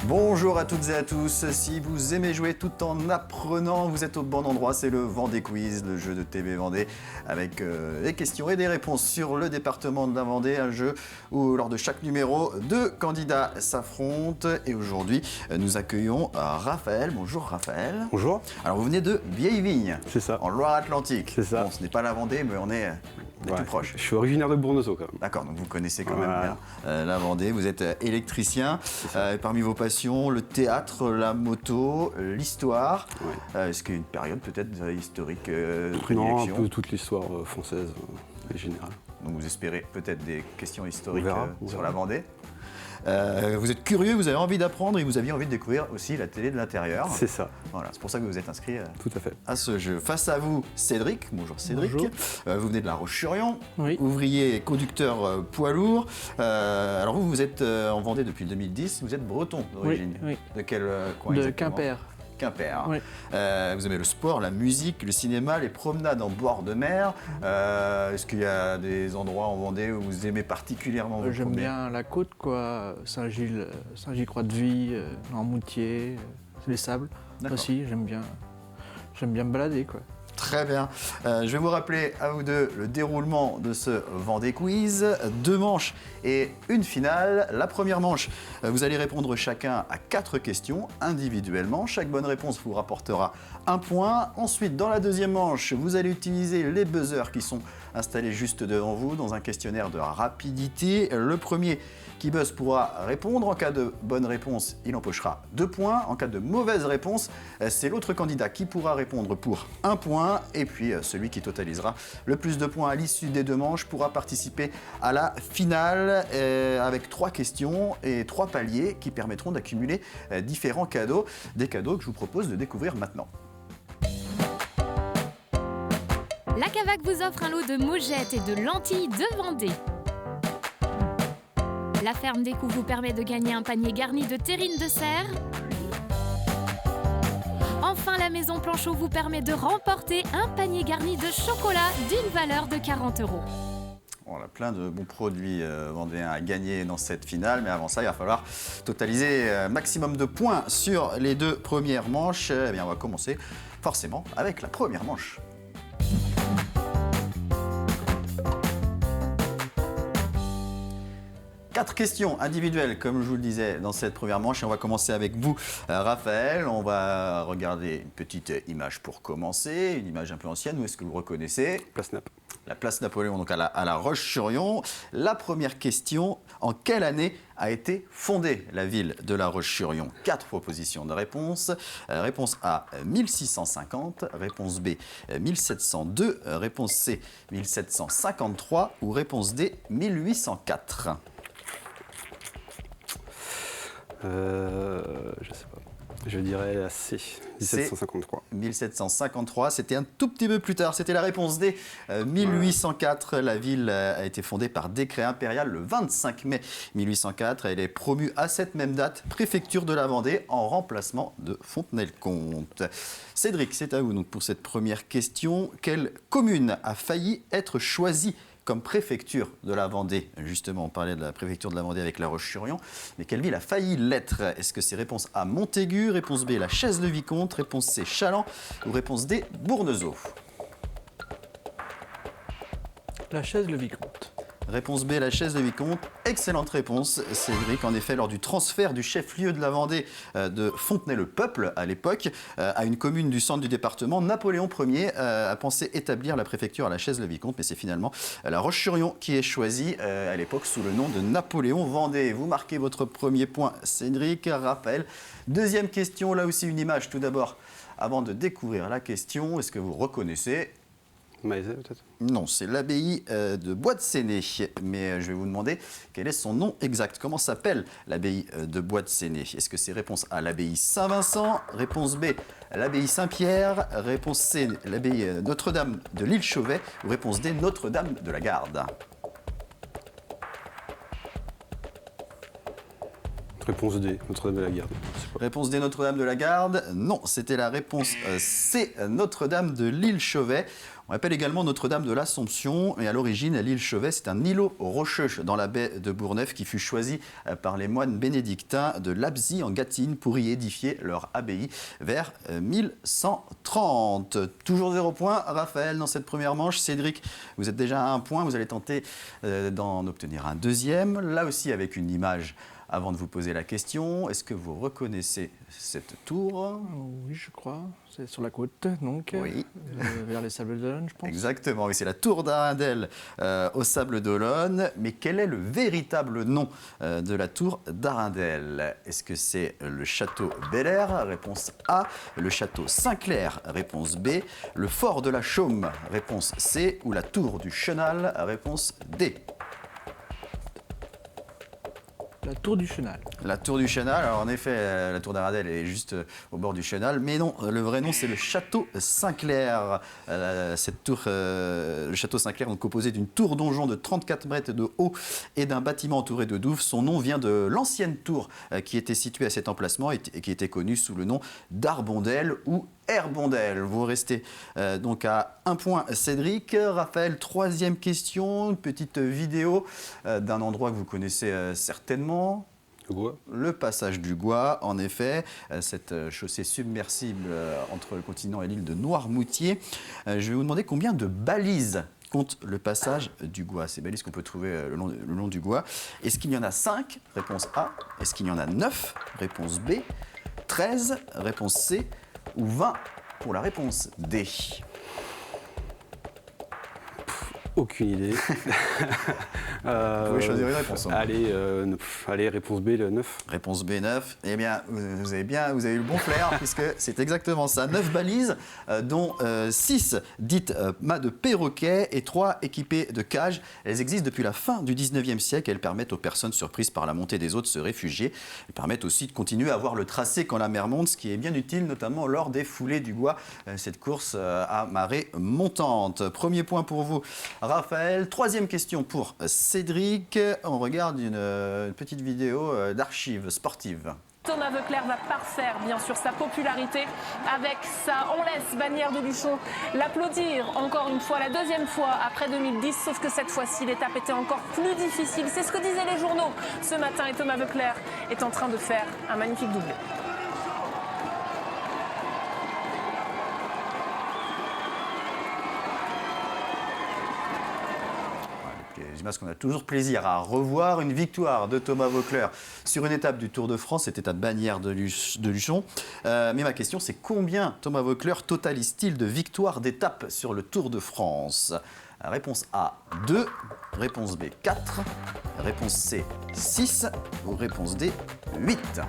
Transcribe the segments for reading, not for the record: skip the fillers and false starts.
Bonjour à toutes et à tous, si vous aimez jouer tout en apprenant, vous êtes au bon endroit, c'est le Vendée Quiz, le jeu de TV Vendée, avec des questions et des réponses sur le département de la Vendée, un jeu où lors de chaque numéro, deux candidats s'affrontent. Et aujourd'hui, nous accueillons Raphaël. Bonjour Raphaël. Bonjour. Alors vous venez de Vieille-Vigne, C'est ça. en Loire-Atlantique. C'est ça. Bon, ce n'est pas la Vendée, mais on est tout proche. Je suis originaire de Bournezeau quand même. D'accord, donc vous connaissez quand même Voilà. bien la Vendée, vous êtes électricien. Parmi vos passions, le théâtre, la moto, l'histoire. Ouais. Est-ce qu'il y a une période peut-être historique de Non, un prédilection? peu toute l'histoire française et générale. Donc vous espérez peut-être des questions historiques On sur verra. la Vendée. Vous êtes curieux, vous avez envie d'apprendre et vous aviez envie de découvrir aussi la télé de l'intérieur. C'est ça, Voilà, c'est pour ça que vous êtes inscrit tout à fait. à ce jeu. Face à vous, Cédric. Bonjour Cédric. Bonjour. Vous venez de La Roche-sur-Yon, Oui. ouvrier et conducteur poids lourd. Alors vous êtes en Vendée depuis le 2010, vous êtes breton d'origine. Oui. De quel coin De exactement? Quimper. Quimper. Oui. Vous aimez le sport, la musique, le cinéma, les promenades en bord de mer. Est-ce qu'il y a des endroits en Vendée où vous aimez particulièrement vous J'aime promener? bien la côte, quoi. Saint-Gilles, Saint-Gilles-Croix-de-Vie, Noirmoutier, les Sables D'accord. aussi. J'aime bien me balader, quoi. Très bien. Je vais vous rappeler à vous deux le déroulement de ce Vendée Quiz. 2 manches et une finale. La première manche, vous allez répondre chacun à 4 questions individuellement. Chaque bonne réponse vous rapportera 1 point. Ensuite, dans la deuxième manche, vous allez utiliser les buzzers qui sont installés juste devant vous dans un questionnaire de rapidité. Le premier qui buzz pourra répondre. En cas de bonne réponse, il empochera 2 points. En cas de mauvaise réponse, c'est l'autre candidat qui pourra répondre pour 1 point. Et puis celui qui totalisera le plus de points à l'issue des 2 manches pourra participer à la finale avec 3 questions et 3 paliers qui permettront d'accumuler différents cadeaux. Des cadeaux que je vous propose de découvrir maintenant. La Cavac vous offre un lot de mogettes et de lentilles de Vendée. La ferme des Coups vous permet de gagner un panier garni de terrine de serre. Enfin, la maison Planchot vous permet de remporter un panier garni de chocolat d'une valeur de 40 €. On a plein de bons produits vendéens à gagner dans cette finale, mais avant ça, il va falloir totaliser maximum de points sur les 2 premières manches. Eh bien, on va commencer forcément avec la première manche. Quatre questions individuelles, comme je vous le disais, dans cette première manche. Et on va commencer avec vous, Raphaël. On va regarder une petite image pour commencer, une image un peu ancienne. Où est-ce que vous reconnaissez? Place Nap. La place Napoléon, donc à la Roche-sur-Yon. La première question, en quelle année a été fondée la ville de La Roche-sur-Yon? 4 propositions de réponse. Réponse A, 1650. Réponse B, 1702. Réponse C, 1753. Ou réponse D, 1804. Je sais pas. Je dirais la C, 1753. 1753, c'était un tout petit peu plus tard, c'était la réponse D. 1804, la ville a été fondée par décret impérial le 25 mai 1804. Elle est promue à cette même date, préfecture de la Vendée, en remplacement de Fontenay-le-Comte. Cédric, c'est à vous donc pour cette première question. Quelle commune a failli être choisie comme préfecture de la Vendée? Justement, on parlait de la préfecture de la Vendée avec La Roche-sur-Yon. Mais quelle ville a failli l'être? Est-ce que c'est réponse A, Montaigu, réponse B, la Chaise-le-Vicomte, réponse C, Challans ou réponse D, Bournezeau? La Chaise-le-Vicomte. Réponse B, la Chaise-le-Vicomte. Excellente réponse, Cédric. En effet, lors du transfert du chef-lieu de la Vendée de Fontenay-le-Peuple, à l'époque, à une commune du centre du département, Napoléon Ier a pensé établir la préfecture à la Chaise-le-Vicomte, mais c'est finalement La Roche-sur-Yon qui est choisie à l'époque sous le nom de Napoléon Vendée. Vous marquez votre premier point, Cédric. Raphaël, deuxième question, là aussi une image tout d'abord. Avant de découvrir la question, est-ce que vous reconnaissez? Maizet peut-être? Non, c'est l'abbaye de Bois-de-Séné. Mais je vais vous demander quel est son nom exact. Comment s'appelle l'abbaye de Bois-de-Séné? Est-ce que c'est réponse A, l'abbaye Saint-Vincent? Réponse B, l'abbaye Saint-Pierre? Réponse C, l'abbaye Notre-Dame de l'île Chauvet? Ou réponse D, Notre-Dame de la Garde? Réponse D, Notre-Dame de la Garde. Réponse D, Notre-Dame de la Garde. Non, c'était la réponse C, Notre-Dame de l'île Chauvet. On appelle également Notre-Dame de l'Assomption. Et à l'origine, l'île Chauvet, c'est un îlot rocheux dans la baie de Bourgneuf qui fut choisi par les moines bénédictins de Labzie en Gâtine pour y édifier leur abbaye vers 1130. Toujours 0 point, Raphaël, dans cette première manche. Cédric, vous êtes déjà à 1 point. Vous allez tenter d'en obtenir un deuxième. Là aussi, avec une image avant de vous poser la question. Est-ce que vous reconnaissez cette tour? Oui, je crois. C'est sur la côte, donc. Oui. Vers les Sables d'Olonne, je pense. Exactement, oui, c'est la tour d'Arundel aux Sables d'Olonne. Mais quel est le véritable nom de la tour d'Arundel? Est-ce que c'est le château Bel-Air? Réponse A. Le château Saint-Clair? Réponse B. Le fort de la Chaume? Réponse C. Ou la tour du Chenal? Réponse D. La tour du Chenal. La tour du Chenal, alors en effet, la tour d'Arundel est juste au bord du Chenal, mais non, le vrai nom c'est le château Saint-Clair. Cette tour, le château Saint-Clair, donc composé d'une tour donjon de 34 mètres de haut et d'un bâtiment entouré de douves. Son nom vient de l'ancienne tour qui était située à cet emplacement et qui était connue sous le nom d'Arbondel ou Herbondel. Vous restez donc à 1 point, Cédric. Raphaël, troisième question, une petite vidéo d'un endroit que vous connaissez certainement. Le Gois. Le passage du Gois, en effet, cette chaussée submersible entre le continent et l'île de Noirmoutier. Je vais vous demander combien de balises compte le passage du Gois. Ces balises qu'on peut trouver le long du Gois. Est-ce qu'il y en a 5? Réponse A. Est-ce qu'il y en a 9? Réponse B. 13? Réponse C. Ou 20 pour la réponse D? Aucune idée. Vous pouvez choisir une réponse. Allez, réponse B, le 9. Réponse B, 9. Eh bien, vous avez eu le bon flair, puisque c'est exactement ça. 9 balises, dont 6 dites mâts de perroquet et 3 équipées de cages. Elles existent depuis la fin du 19e siècle. Elles permettent aux personnes surprises par la montée des eaux de se réfugier. Elles permettent aussi de continuer à voir le tracé quand la mer monte, ce qui est bien utile, notamment lors des foulées du Gois, cette course à marée montante. Premier point pour vous, Raphaël. Troisième question pour Cédric. On regarde une petite vidéo d'archives sportives. Thomas Voeckler va parfaire bien sûr sa popularité avec sa On laisse bannière de Luchon l'applaudir encore une fois, la deuxième fois après 2010, sauf que cette fois-ci l'étape était encore plus difficile. C'est ce que disaient les journaux ce matin et Thomas Voeckler est en train de faire un magnifique doublé. J'imagine qu'on a toujours plaisir à revoir une victoire de Thomas Voeckler sur une étape du Tour de France. C'était à Bannière de Luchon. Mais ma question, c'est combien Thomas Voeckler totalise-t-il de victoires d'étape sur le Tour de France? Réponse A, 2. Réponse B, 4. Réponse C, 6. Ou réponse D, 8.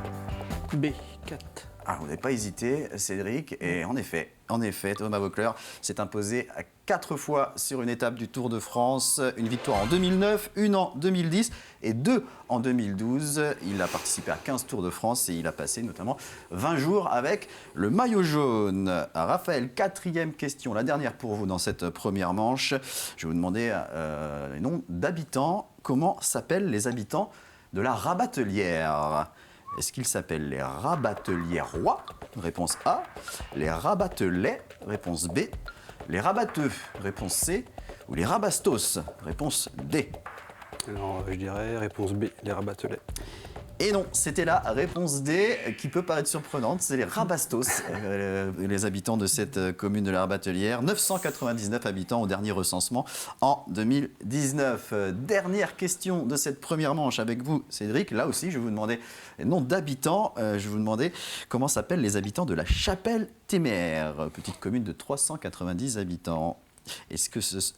B, 4. Ah, vous n'avez pas hésité, Cédric. Et en effet, Thomas Voeckler s'est imposé à 4 fois sur une étape du Tour de France. Une victoire en 2009, une en 2010 et 2 en 2012. Il a participé à 15 Tours de France et il a passé notamment 20 jours avec le maillot jaune. Raphaël, quatrième question, la dernière pour vous dans cette première manche. Je vais vous demander les noms d'habitants. Comment s'appellent les habitants de la Rabatelière? Est-ce qu'ils s'appellent les Rabatelièrois? Réponse A. Les Rabatelais? Réponse B. Les Rabatteux? Réponse C. Ou les Rabastos? Réponse D. Alors, je dirais réponse B, les Rabatelais. Et non, c'était la réponse D, qui peut paraître surprenante. C'est les Rabastos, les habitants de cette commune de la Rabatelière. 999 habitants au dernier recensement en 2019. Dernière question de cette première manche avec vous, Cédric. Là aussi, je vais vous demander les noms d'habitants. Je vais vous demander comment s'appellent les habitants de la Chapelle-Téméraire, petite commune de 390 habitants.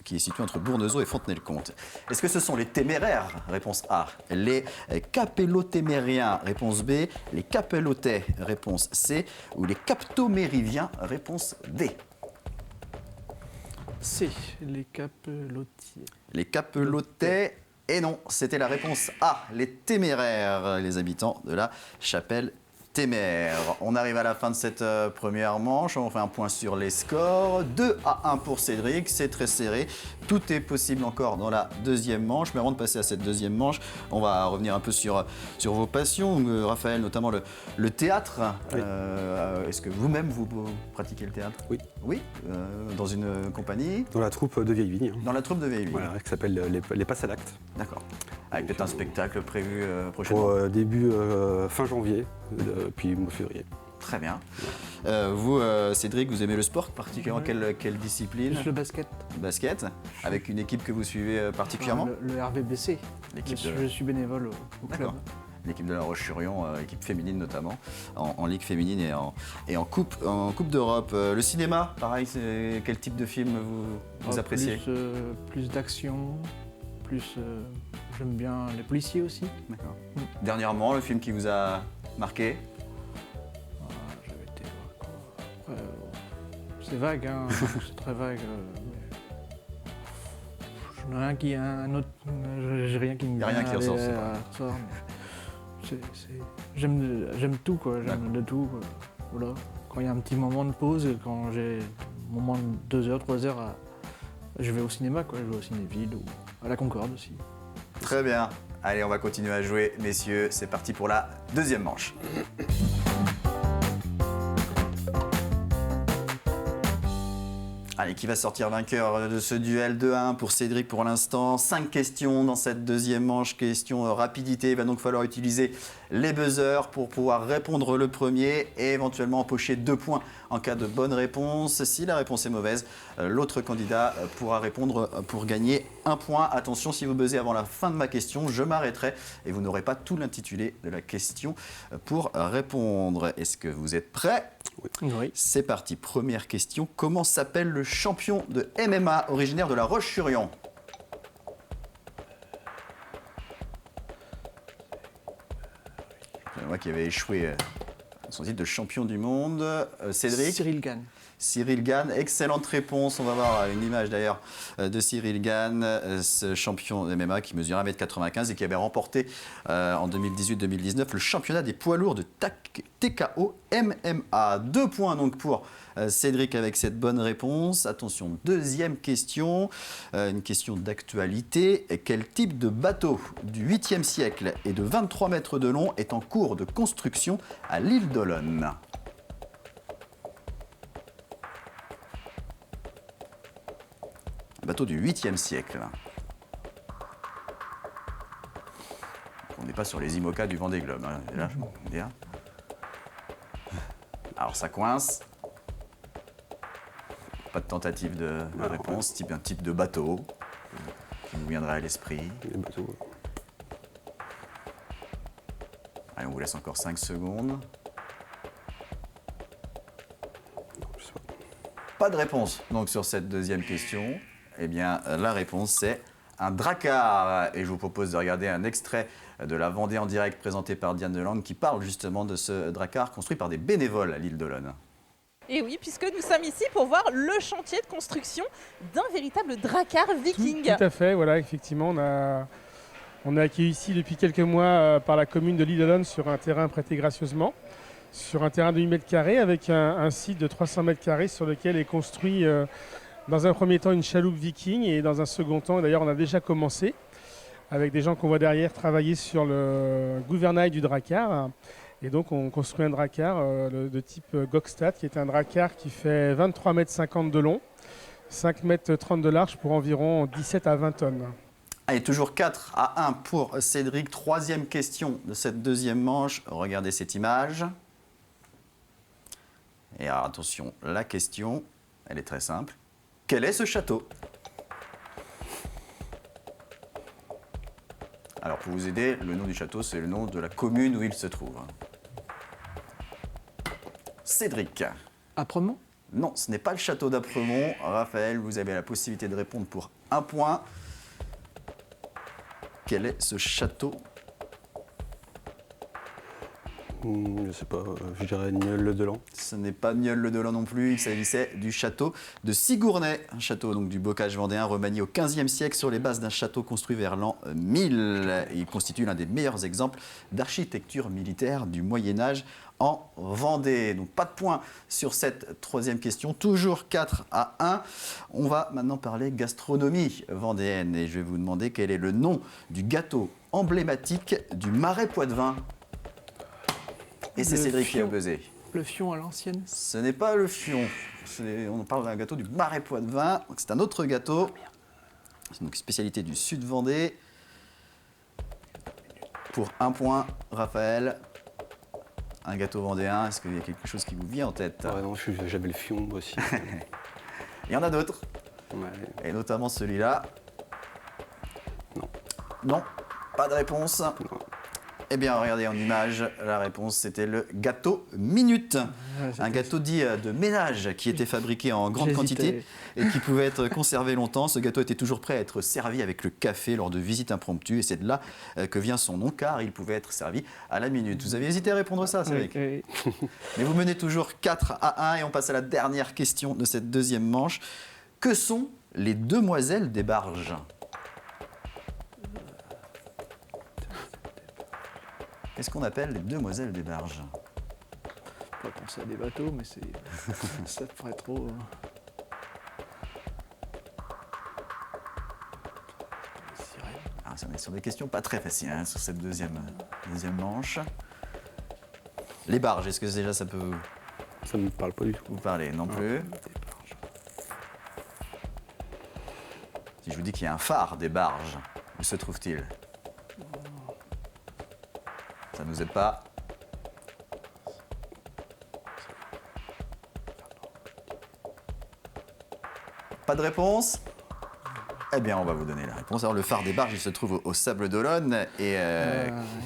Qui est situé entre Bournezeau et Fontenay-le-Comte. Est-ce que ce sont les téméraires? Réponse A. Les capellotémériens? Réponse B. Les capellotais? Réponse C. Ou les captomériviens? Réponse D. C, les capelotiers. Les capellotais? Et non, c'était la réponse A. Les téméraires, les habitants de la Chapelle Témère. On arrive à la fin de cette première manche. On fait un point sur les scores. 2-1 pour Cédric. C'est très serré. Tout est possible encore dans la deuxième manche. Mais avant de passer à cette deuxième manche, on va revenir un peu sur vos passions. Raphaël, notamment le théâtre. Oui. Est-ce que vous-même, vous pratiquez le théâtre? Oui. Oui. Dans une compagnie? Dans la troupe de Vieille Vigne. Dans la troupe de Vieille Vigne. Voilà, qui s'appelle les Passes à l'acte. D'accord. Avec peut-être un spectacle prévu prochainement. Pour début fin janvier, puis mois février. Très bien. Vous, Cédric, vous aimez le sport, particulièrement quelle discipline? Juste le basket. Basket, avec une équipe que vous suivez particulièrement? Le RVBC. L'équipe Je suis bénévole au club. D'accord. L'équipe de La Roche-sur-Yon, équipe féminine notamment, en Ligue féminine et en Coupe d'Europe. Le cinéma, pareil, quel type de film vous appréciez? Plus d'action, j'aime bien les policiers aussi. D'accord. Dernièrement, le film qui vous a marqué? J'avais été voir quoi. C'est vague, hein, c'est très vague. J'en ai rien qui un autre. J'ai rien qui me Y a rien qui ressort, c'est pas ressort, j'aime tout, quoi. J'aime de tout, quoi. Voilà. Quand il y a un petit moment de pause, quand j'ai un moment de 2 heures, 3 heures, je vais au cinéma, quoi. Je vais au Cinéville ou à la Concorde aussi. Très bien. Allez, on va continuer à jouer, messieurs. C'est parti pour la deuxième manche. Allez, qui va sortir vainqueur de ce duel 2-1 pour Cédric pour l'instant? 5 questions dans cette deuxième manche. Question rapidité. Il va donc falloir utiliser les buzzers pour pouvoir répondre le premier et éventuellement empocher 2 points en cas de bonne réponse. Si la réponse est mauvaise, l'autre candidat pourra répondre pour gagner 1 point. Attention, si vous buzzez avant la fin de ma question, je m'arrêterai et vous n'aurez pas tout l'intitulé de la question pour répondre. Est-ce que vous êtes prêts? Oui. C'est parti, première question. Comment s'appelle le champion de MMA originaire de La Roche-sur-Yon? C'est moi qui avais échoué son titre de champion du monde. Cédric? Cyril Gann. Cyril Gann, excellente réponse. On va voir une image d'ailleurs de Cyril Gann, ce champion de MMA qui mesure 1m95 et qui avait remporté en 2018-2019 le championnat des poids lourds de TKO MMA. 2 points donc pour Cédric avec cette bonne réponse. Attention, deuxième question, une question d'actualité. Quel type de bateau du 8e siècle et de 23 mètres de long est en cours de construction à l'île d'Olonne? Un bateau du 8e siècle. On n'est pas sur les IMOCA du Vendée Globe. Hein. Là, je m'en dire. Alors ça coince. Pas de tentative de réponse. Un type de bateau qui vous viendrait à l'esprit. Les bateaux. Allez, on vous laisse encore 5 secondes. Je sais pas. Pas de réponse donc sur cette deuxième question. Eh bien, la réponse, c'est un drakkar. Et je vous propose de regarder un extrait de la Vendée en direct présenté par Diane Delangue qui parle justement de ce drakkar construit par des bénévoles à l'île d'Olonne. Et oui, puisque nous sommes ici pour voir le chantier de construction d'un véritable drakkar viking. Tout à fait, voilà, effectivement, on est accueilli ici depuis quelques mois par la commune de l'île d'Olonne sur un terrain prêté gracieusement, sur un terrain de 8 mètres carrés avec un site de 300 mètres carrés sur lequel est construit dans un premier temps une chaloupe viking et dans un second temps, d'ailleurs on a déjà commencé avec des gens qu'on voit derrière travailler sur le gouvernail du drakkar. Et donc on construit un drakkar de type Gokstad qui est un drakkar qui fait 23,50 m de long, 5,30 m de large pour environ 17 à 20 tonnes. Allez, toujours 4-1 pour Cédric. Troisième question de cette deuxième manche. Regardez cette image. Et alors, attention, la question, elle est très simple. Quel est ce château? Alors, pour vous aider, le nom du château, c'est le nom de la commune où il se trouve. Cédric. Apremont? Non, ce n'est pas le château d'Apremont. Raphaël, vous avez la possibilité de répondre pour 1 point. Quel est ce château? Je sais pas, je dirais Nieul-le-Delan. Ce n'est pas Nieul-le-Delan non plus, il s'agissait du château de Sigournay, un château donc, du bocage vendéen remanié au XVe siècle sur les bases d'un château construit vers l'an 1000. Il constitue l'un des meilleurs exemples d'architecture militaire du Moyen-Âge en Vendée. Donc pas de point sur cette troisième question, toujours 4-1. On va maintenant parler gastronomie vendéenne et je vais vous demander quel est le nom du gâteau emblématique du Marais Poitevin. Et c'est Le Cédric qui a fion. buzzé. Le fion à l'ancienne. Ce n'est pas le fion. On parle d'un gâteau du Marais Poitevin. Donc c'est un autre gâteau. C'est donc une spécialité du sud Vendée. Pour 1 point, Raphaël. Un gâteau vendéen, est-ce qu'il y a quelque chose qui vous vient en tête? Ouais, non, j'avais le fion moi aussi. Il y en a d'autres, Ouais. et notamment celui-là. Non. Non, pas de réponse. Non. Eh bien, regardez en image, la réponse c'était le gâteau Minute. Un gâteau dit de ménage qui était fabriqué en grande quantité et qui pouvait être conservé longtemps. Ce gâteau était toujours prêt à être servi avec le café lors de visites impromptues et c'est de là que vient son nom car il pouvait être servi à la minute. Vous avez hésité à répondre à ça, Cédric? Oui. Mais vous menez toujours 4-1 et on passe à la dernière question de cette deuxième manche. Que sont les demoiselles des barges? Qu'est-ce qu'on appelle les demoiselles des barges? On pourrait penser à des bateaux, mais c'est ça ferait trop. Sirène. Ah, on est sur des questions pas très faciles hein, sur cette deuxième manche. Les barges, est-ce que déjà ça peut Ça me parle pas du tout. vous parler? Non plus. Si je vous dis qu'il y a un phare des barges, où se trouve-t-il? Ça ne nous aide pas. Pas de réponse? Eh bien, on va vous donner la réponse. Alors, le phare des barges, il se trouve au Sable d'Olonne. Et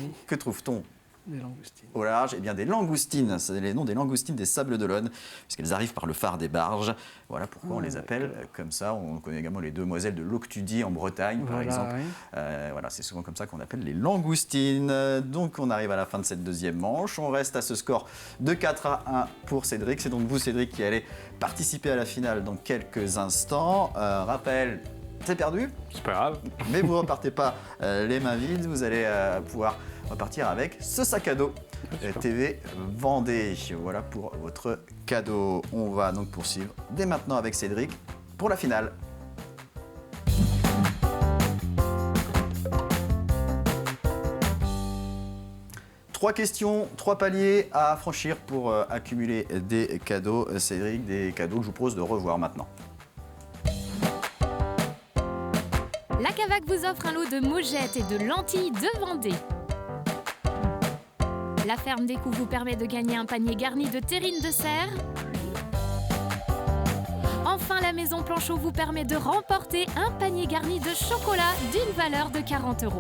Oui, que trouve-t-on des langoustines. au large? Eh bien, des langoustines. C'est les noms des langoustines des Sables d'Olonne, puisqu'elles arrivent par le phare des barges. Voilà pourquoi on les appelle comme ça. On connaît également les demoiselles de l'Octudie en Bretagne, par exemple. Oui. Voilà, c'est souvent comme ça qu'on appelle les langoustines. Donc, on arrive à la fin de cette deuxième manche. On reste à ce score de 4-1 pour Cédric. C'est donc vous, Cédric, qui allez participer à la finale dans quelques instants. Raphaël, c'est perdu, C'est pas grave. mais vous ne repartez pas les mains vides. Vous allez pouvoir repartir avec ce sac à dos TV Vendée. Voilà pour votre cadeau. On va donc poursuivre dès maintenant avec Cédric pour la finale. Trois questions, 3 paliers à franchir pour accumuler des cadeaux. Cédric, des cadeaux que je vous propose de revoir maintenant. La Cavac vous offre un lot de mojettes et de lentilles de Vendée. La ferme des Coups vous permet de gagner un panier garni de terrine de serre. Enfin, la maison Planchot vous permet de remporter un panier garni de chocolat d'une valeur de 40 €.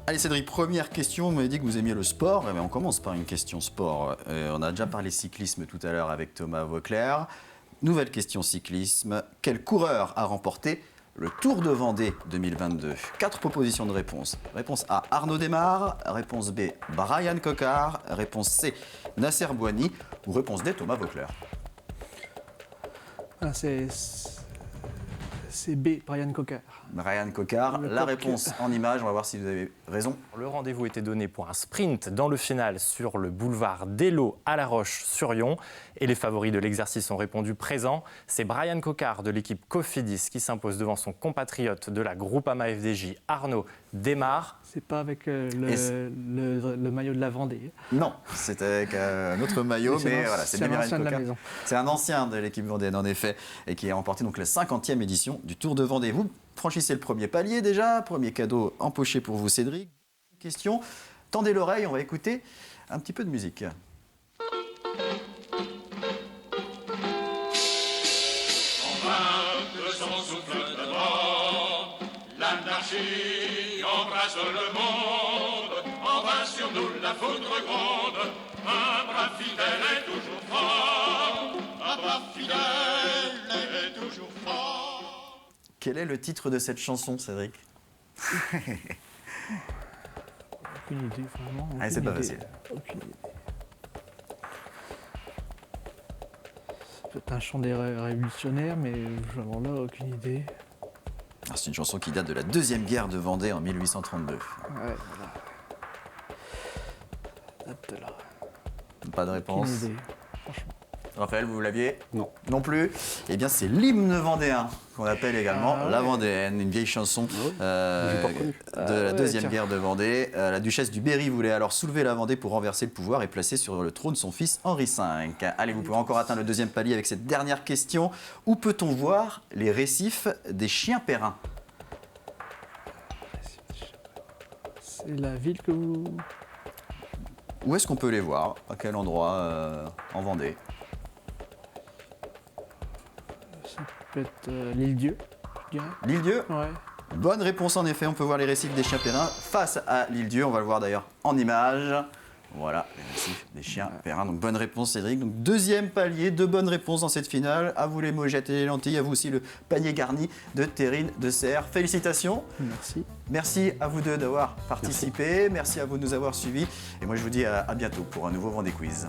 Allez Cédric, première question, vous m'avez dit que vous aimiez le sport. Eh bien, on commence par une question sport. On a déjà parlé cyclisme tout à l'heure avec Thomas Vauclair. Nouvelle question cyclisme. Quel coureur a remporté le Tour de Vendée 2022? 4 propositions de réponse. Réponse A, Arnaud Démare. Réponse B, Brian Cocard. Réponse C, Nasser Bouhanni. Ou réponse D, Thomas Vauclair. Ah, c'est B, Brian Cocard. Brian Cocard, Le la coq. réponse en image. On va voir si vous avez raison. Le rendez-vous était donné pour un sprint dans le final sur le boulevard d'Elo à La Roche-sur-Yon. Et les favoris de l'exercice ont répondu présent. C'est Brian Cocard de l'équipe Cofidis qui s'impose devant son compatriote de la Groupama FDJ, Arnaud Démare. C'est pas avec Et le maillot de la Vendée. Non, c'est avec un autre maillot, mais voilà, c'est bien un Brian ancien de la Cocard. maison. C'est un ancien de l'équipe vendéenne, en effet, et qui a remporté donc la 50e édition du Tour de Vendée. Vous franchissez le premier palier déjà, premier cadeau empoché pour vous, Cédric. Question, tendez l'oreille, on va écouter un petit peu de musique. L'anarchie embrasse le monde, en vain sur nous la foudre gronde. Un bras fidèle est toujours fort, un bras fidèle est toujours fort. Quel est le titre de cette chanson, Cédric? aucune idée, vraiment. Allez, c'est aucune pas idée. facile. Aucune idée. C'est un chant des révolutionnaires, mais alors là, aucune idée. Alors, c'est une chanson qui date de la deuxième guerre de Vendée en 1832. Ouais, voilà. Hop là. Pas de réponse. Aucune idée, franchement. Raphaël, vous l'aviez? Non. Non plus. Eh bien, c'est l'hymne vendéen, qu'on appelle également Ah ouais. la Vendéenne, une vieille chanson J'ai pas reconnu. de la ouais, deuxième tiens. guerre de Vendée. La duchesse du Berry voulait alors soulever la Vendée pour renverser le pouvoir et placer sur le trône son fils Henri V. Allez, vous pouvez encore atteindre le deuxième palier avec cette dernière question. Où peut-on voir les récifs des chiens périns? C'est la ville que vous... Où est-ce qu'on peut les voir? À quel endroit en Vendée? Ça peut être l'île-Dieu, je dirais. L'île-Dieu? Ouais. Bonne réponse en effet, on peut voir les récifs des chiens périns face à l'île-Dieu, on va le voir d'ailleurs en image. Voilà, les récifs des chiens périns. Donc bonne réponse Cédric. Donc deuxième palier, 2 bonnes réponses dans cette finale. À vous les mojettes et les lentilles, à vous aussi le panier garni de terrine de Serre. Félicitations. Merci. Merci à vous deux d'avoir participé. Merci à vous de nous avoir suivis. Et moi je vous dis à bientôt pour un nouveau Vendée Quiz.